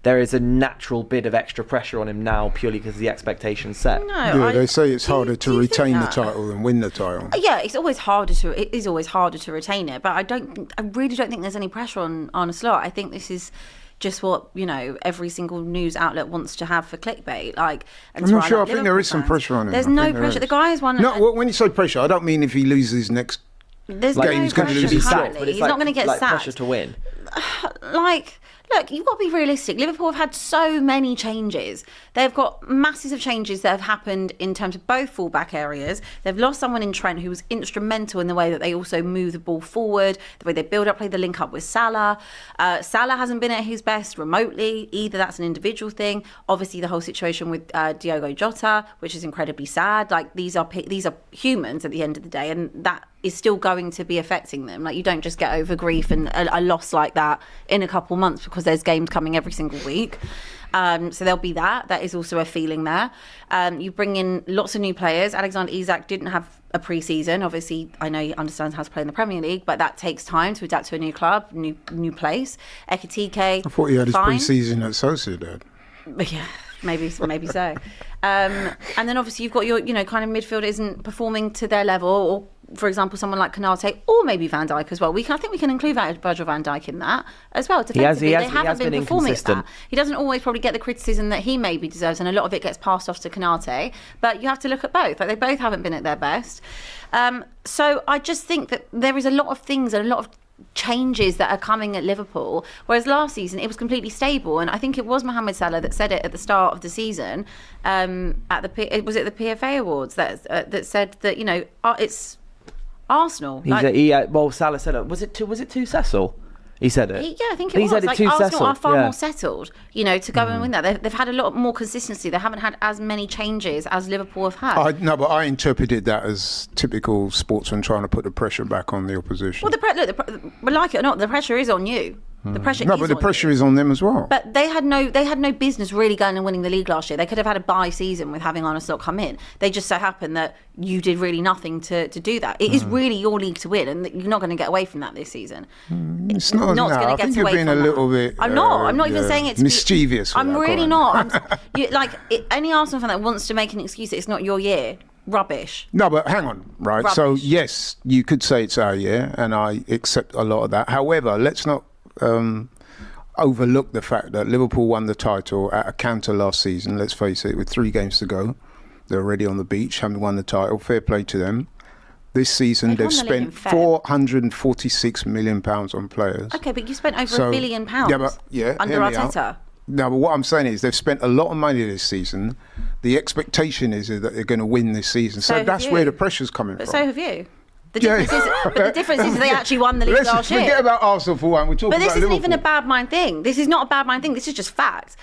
there is a natural bit of extra pressure on him now purely because of the expectations set. No, they say it's harder to retain the title than win the title. Yeah, it is always harder to retain it, but I really don't think there's any pressure on Arne Slot. I think this is just what every single news outlet wants to have for clickbait. I'm not sure. I think there is some pressure on him. There's no pressure. The guy has won. No, when you say pressure, I don't mean if he loses next game, he's going to lose his job. He's not going to get sacked. Pressure to win. Look, you've got to be realistic. Liverpool have had so many changes. They've got masses of changes that have happened in terms of both fullback areas. They've lost someone in Trent who was instrumental in the way that they also move the ball forward, the way they build up, play the link up with Salah. Salah hasn't been at his best remotely either. That's an individual thing. Obviously, the whole situation with Diogo Jota, which is incredibly sad. These are humans at the end of the day, and that is still going to be affecting them. You don't just get over grief and a loss like that in a couple months because there's games coming every single week. So there'll be that. That is also a feeling there. You bring in lots of new players. Alexander Isak didn't have a pre-season. Obviously, I know he understands how to play in the Premier League, but that takes time to adapt to a new club, new place. Ekitike, I thought he had his pre-season at Sociedad. Yeah, maybe so. And then obviously you've got your, kind of midfield isn't performing to their level, or for example, someone like Konate or maybe Van Dijk as well. I think we can include Virgil van Dijk in that as well. Defensively, they haven't been performing at that. He doesn't always probably get the criticism that he maybe deserves, and a lot of it gets passed off to Konate. But you have to look at both. They both haven't been at their best. So I just think that there is a lot of things and a lot of changes that are coming at Liverpool, whereas last season it was completely stable. And I think it was Mohamed Salah that said it at the start of the season at the PFA Awards that said that it's Arsenal. Salah said it. Was it to Cecil? He said it. I think it was. Said it to Arsenal Cecil. are far more settled, to go and win that. They've had a lot more consistency. They haven't had as many changes as Liverpool have had. But I interpreted that as typical sportsman trying to put the pressure back on the opposition. Well, like it or not, the pressure is on you. The pressure is on them as well. But they had no business really going and winning the league last year. They could have had a bye season with having Arne Slot come in. They just so happened that you did really nothing to do that. It is really your league to win, and you're not going to get away from that this season. It's not. I think you're being a little bit. I'm not. I'm not even saying it's mischievous. I'm really not. Any Arsenal fan that wants to make an excuse that it's not your year. Rubbish. No, but hang on, right? Rubbish. So yes, you could say it's our year, and I accept a lot of that. However, let's not overlook the fact that Liverpool won the title at a canter last season. Let's face it, with 3 games to go, they're already on the beach, having won the title. Fair play to them. This season, they've spent £446 million on players. Okay, but you spent over £1 billion under Arteta. No, but what I'm saying is they've spent a lot of money this season. The expectation is that they're going to win this season. So that's where the pressure's coming from. So have you. The difference is they actually won the league last year. Forget about Arsenal for one. We're talking about Liverpool. But this isn't even a bad mind thing. This is not a bad mind thing. This is just fact.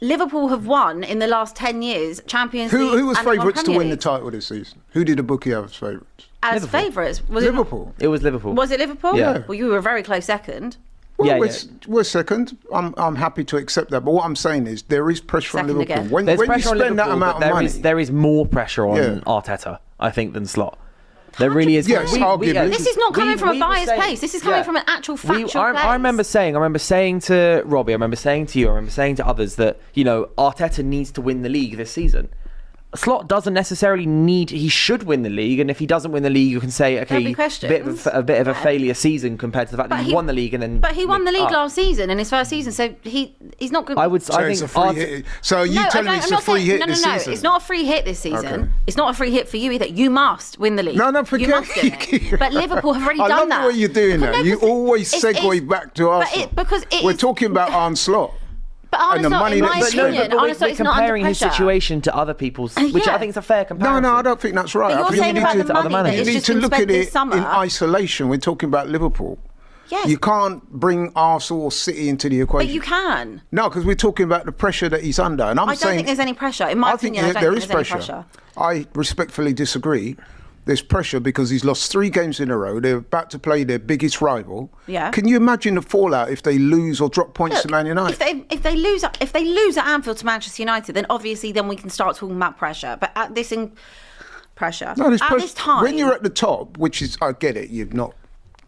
Liverpool have won in the last 10 years Champions League. Who was favourites to win the title this season? Who did the bookie have as favourites? As favourites? Was Liverpool. It was Liverpool. Was it Liverpool? Yeah. Well, you were a very close second. Well, we're second. I'm happy to accept that. But what I'm saying is there is pressure on Liverpool. Again. When you spend that amount of money, there is more pressure on Arteta, I think, than Slot. There really is. Yes, arguably. This is not coming from a biased place. This is coming from an actual factual place. I remember saying to Robbie, I remember saying to you, I remember saying to others that, Arteta needs to win the league this season. Slot doesn't necessarily he should win the league, and if he doesn't win the league, you can say, okay, a bit of a failure season compared to the fact that he won the league and then. But he won the league last season in his first season, so he's not good. So you telling me it's a free hit this season? No, it's not a free hit this season. Okay. It's not a free hit for you either. You must win the league. No, forget. You must do it. But Liverpool have already done that. I love the way you're doing that. You always segue back to Arsenal. We're talking about Arne Slot. And the money that's spent. We're comparing his situation to other people's, which I think is a fair comparison. No, I don't think that's right. But you're saying about the money that you need to look at it in isolation. We're talking about Liverpool. Yes. You can't bring Arsenal or City into the equation. But you can. No, because we're talking about the pressure that he's under. And I don't think there's any pressure. In my opinion, I don't think there's any pressure. I respectfully disagree. There's pressure because he's lost 3 games in a row. They're about to play their biggest rival. Yeah. Can you imagine the fallout if they lose or drop points to Man United? If they lose at Anfield to Manchester United, then obviously we can start talking about pressure. But at this pressure, no, this time, when you're at the top, which is I get it, you've not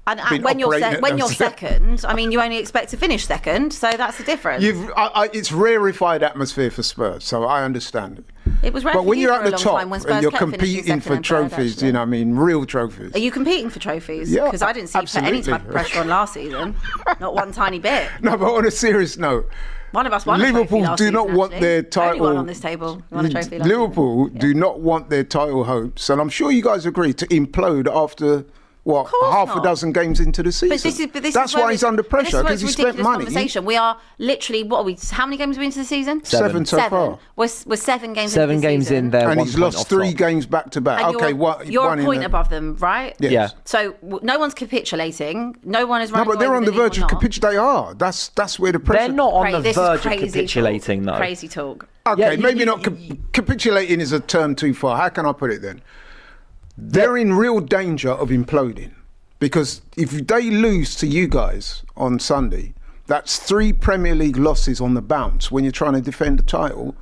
And been when you're operating at those. second, I mean, you only expect to finish second, so that's the difference. It's rarefied atmosphere for Spurs, so I understand it. It was rare But for when you you're for at a the long top time when Spurs and you're kept finishing competing second for and third, trophies, actually. you know what I mean, real trophies. Are you competing for trophies? Yeah, Because I didn't see you put any absolutely. type of pressure on last season. Not one tiny bit. No, but on a serious note, One of us won a trophy Liverpool last do season, not want actually. their title. Only one on this table won a trophy last Liverpool season. do not want their title hopes, and I'm sure you guys agree, to implode after course half not. a dozen games into the season. That's why he's under pressure, because he spent money. We are literally, what are we? How many games are we into the season? Seven so far. We're 7 games. Seven into the games season. in there, And 1 he's point lost off 3 top. games back to back. And Okay, you're one a in point the- above them, right? Yes. Yeah. So no one's capitulating. No one is No, running but they're away on with the verge league of or not. capitulating. They are. That's where the pressure. They're not on the This is verge of crazy capitulating, talk. though. Crazy talk. Okay, Yeah, maybe not. Capitulating is a term too far. How can I put it then? They're in real danger of imploding, because if they lose to you guys on Sunday, that's 3 Premier League losses on the bounce when you're trying to defend the title.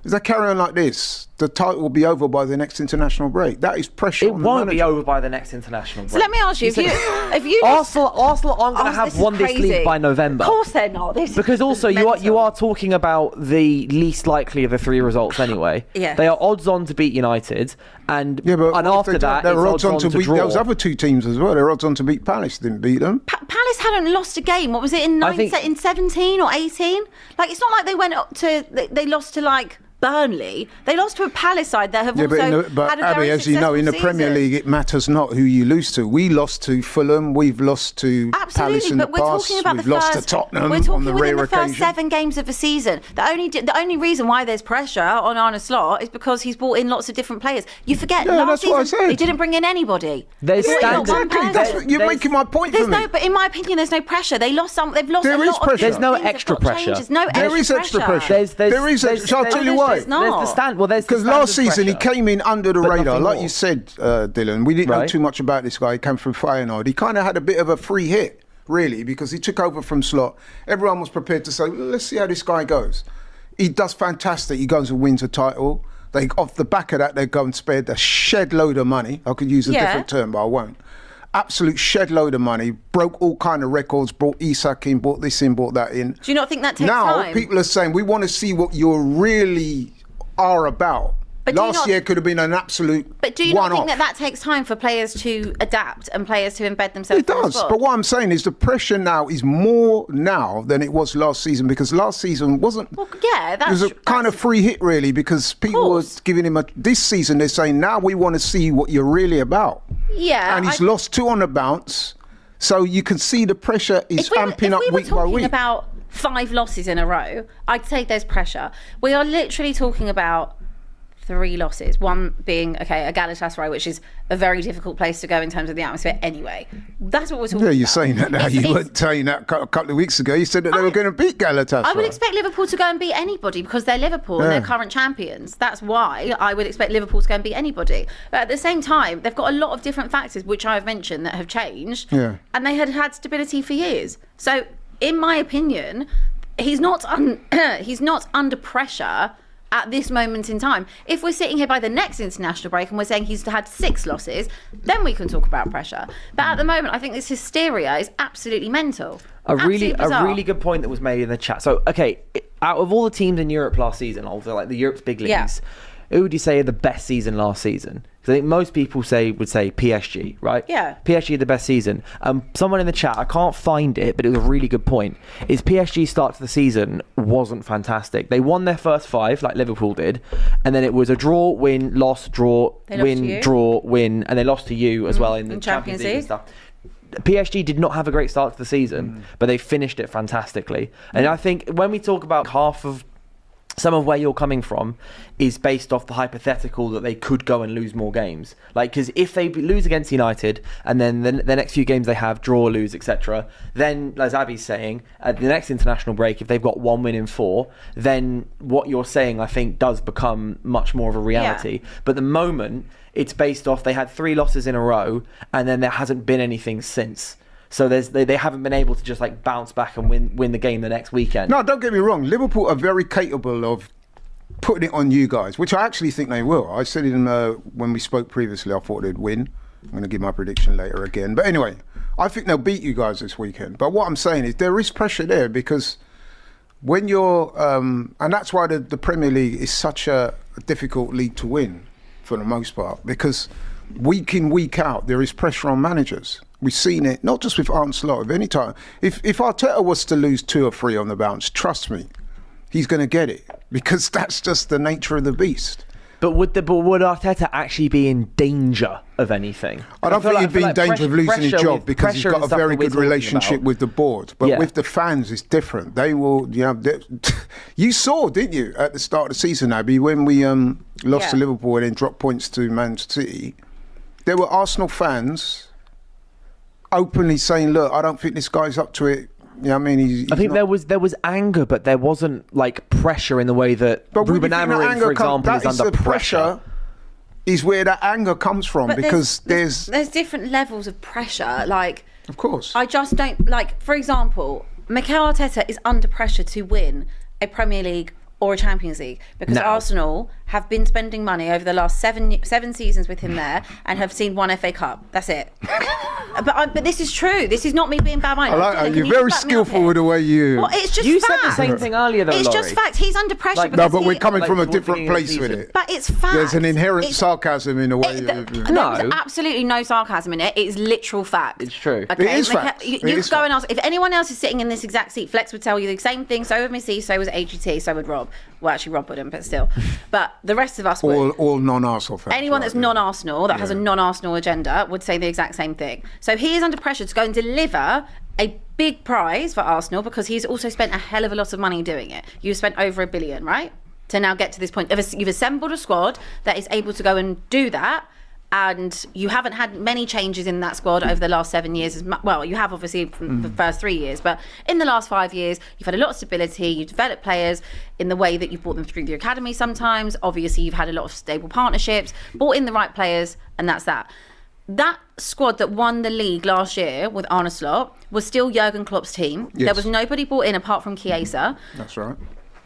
If they carry on like this, the title will be over by the next international break. That is pressure. It on the won't be manager. over by the next international break. So let me ask you, if you Arsenal aren't going to have won this league by November. Of course they're not. This Because is also you mental. are talking about the least likely of the 3 results anyway. Yeah. They are odds on to beat United, and Yeah, but and what if after they don't? that they're it's odds on to beat draw. those other 2 teams as well. They're odds on to beat Palace. Didn't beat them. Palace hadn't lost a game. What was it in I think- in 17 or 18? Like, it's not like they went up to they lost to like Burnley. They lost to a Palace side that have Yeah, also but had a Abby, very as you know, in the successful Premier season. League, it matters not who you lose to. We lost to Fulham. We've lost to Palace Absolutely, in but the we're past. talking about We've the lost first. to Tottenham We're talking on the within rare the first occasion. 7 games of the season. The only reason why there's pressure on Arne Slot is because he's brought in lots of different players. You forget Yeah, last that's what I season said. they didn't bring in anybody. There's They brought in standard- not one Exactly. person. That's what, you're There's- making my point There's for me. no, but in my opinion, there's no pressure. They've lost There a is lot pressure. of There's different no things. extra They've got pressure. changes. No There is extra pressure. There is extra- shall I tell you why? There's not. There's the stand. Well, there's the Because last standard season pressure. he came in under the But radar, nothing like more. you said, Dylan. We didn't know Right. too much about this guy. He came from Feyenoord. He kind of had a bit of a free hit, really, because he took over from Slot. Everyone was prepared to say, well, let's see how this guy goes. He does fantastic. He goes and wins a title. They, off the back of that, they go and spend a shed load of money. I could use a Yeah. different term, but I won't. Absolute shed load of money. Broke all kind of records. Brought Isak in. Brought this in. Brought that in. Do you not think that takes Now time? people are saying we want to see what you really are about. But do you Last not- year could have been an absolute But do you not one-off. think that takes time for players to adapt and players to embed themselves? It in the does, squad? but what I'm saying is the pressure now is more now than it was last season, because last season wasn't. Well, yeah, it was a kind of free hit, really, because people were course. giving him a. This season, they're saying now we want to see what you're really about. Yeah, and he's lost 2 on the bounce, so you can see the pressure is amping up if we were week by talking week. about 5 losses in a row, I'd say there's pressure. We are literally talking about 3 losses. One being, okay, a Galatasaray, which is a very difficult place to go in terms of the atmosphere anyway. That's what we're talking about. Yeah, you're saying that now. You weren't saying that a couple of weeks ago. You said that they were going to beat Galatasaray. I would expect Liverpool to go and beat anybody because they're Liverpool and they're current champions. That's why I would expect Liverpool to go and beat anybody. But at the same time, they've got a lot of different factors, which I've mentioned, that have changed. Yeah. And they had had stability for years. So, in my opinion, he's not under pressure at this moment in time. If we're sitting here by the next international break and we're saying he's had 6 losses, then we can talk about pressure. But at the moment, I think this hysteria is absolutely mental. A really Absolutely bizarre. good point that was made in the chat. So, okay, out of all the teams in Europe last season, although like the Europe's big leagues, Yeah. who would you say are the best season last season? Because I think most people would say PSG, right? Yeah. PSG the best season. Someone in the chat, I can't find it, but it was a really good point. Is PSG's start to the season wasn't fantastic. They won their first 5, like Liverpool did, and then it was a draw, win, loss, draw, They lost to win, you. draw, win, and they lost to you as well in the in Champions League and League. stuff. PSG did not have a great start to the season, but they finished it fantastically. And I think when we talk about half of some of where you're coming from is based off the hypothetical that they could go and lose more games. Like, because if they lose against United and then the next few games they have, draw, lose, etc., then, as Abby's saying, at the next international break, if they've got 1 win in 4, then what you're saying, I think, does become much more of a reality. Yeah. But at the moment, it's based off they had 3 losses in a row and then there hasn't been anything since. So they haven't been able to just like bounce back and win the game the next weekend. No, don't get me wrong. Liverpool are very capable of putting it on you guys, which I actually think they will. I said when we spoke previously, I thought they'd win. I'm going to give my prediction later again. But anyway, I think they'll beat you guys this weekend. But what I'm saying is there is pressure there because when you're, and that's why the Premier League is such a difficult league to win for the most part, because week in, week out, there is pressure on managers. We've seen it, not just with Arne Slot, of any time. If Arteta was to lose 2 or 3 on the bounce, trust me, he's going to get it, because that's just the nature of the beast. But would Arteta actually be in danger of anything? I don't think he'd be in danger of losing his job because he's got a very good relationship with the board. But with the fans, it's different. They will, you saw, didn't you, at the start of the season, Abby, when we lost to Liverpool and then dropped points to Man City, there were Arsenal fans openly saying, look, I don't think this guy's up to it. You know what I mean? He's I think there was anger, but there wasn't like pressure in the way that Ruben Amorim, for example, is under pressure. Is where that anger comes from, but because there's different levels of pressure. Like, of course, I just don't like. For example, Mikel Arteta is under pressure to win a Premier League or a Champions League because Arsenal have been spending money over the last seven seasons with him there and have seen 1 FA Cup. That's it. But this is true. This is not me being bad-minded. I like that. You're very skillful with the way you... Well, it's just you fact. said the same thing earlier, though, It's Laurie. just fact. He's under pressure. No, but we're coming from a different place with it. But it's fact. There's an inherent sarcasm in the way... There's absolutely no sarcasm in it. It's literal fact. It's true. Okay? It is fact. You could go and ask... If anyone else is sitting in this exact seat, Flex would tell you the same thing. So would Missy, so was AGT, so would Rob. Well, actually, Rob wouldn't, but still. But the rest of us would. All non-Arsenal fans. Anyone that's non-Arsenal, that has a non-Arsenal agenda, would say the exact same thing. So he is under pressure to go and deliver a big prize for Arsenal because he's also spent a hell of a lot of money doing it. You've spent over £1 billion, right? To now get to this point. You've assembled a squad that is able to go and do that. And you haven't had many changes in that squad over the last 7 years. Well, you have obviously from the first 3 years, but in the last 5 years, you've had a lot of stability. You've developed players in the way that you've brought them through the academy sometimes. Obviously, you've had a lot of stable partnerships, brought in the right players, and that's that. That squad that won the league last year with Arne Slot was still Jurgen Klopp's team. Yes. There was nobody brought in apart from Chiesa. That's right.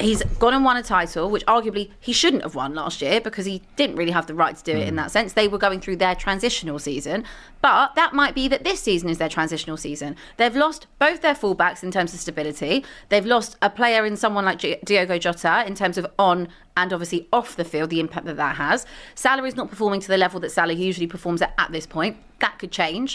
He's gone and won a title, which arguably he shouldn't have won last year because he didn't really have the right to do it in that sense. They were going through their transitional season. But that might be that this season is their transitional season. They've lost both their fullbacks in terms of stability. They've lost a player in someone like Diogo Jota in terms of on and obviously off the field, the impact that has. Salah is not performing to the level that Salah usually performs at this point. That could change.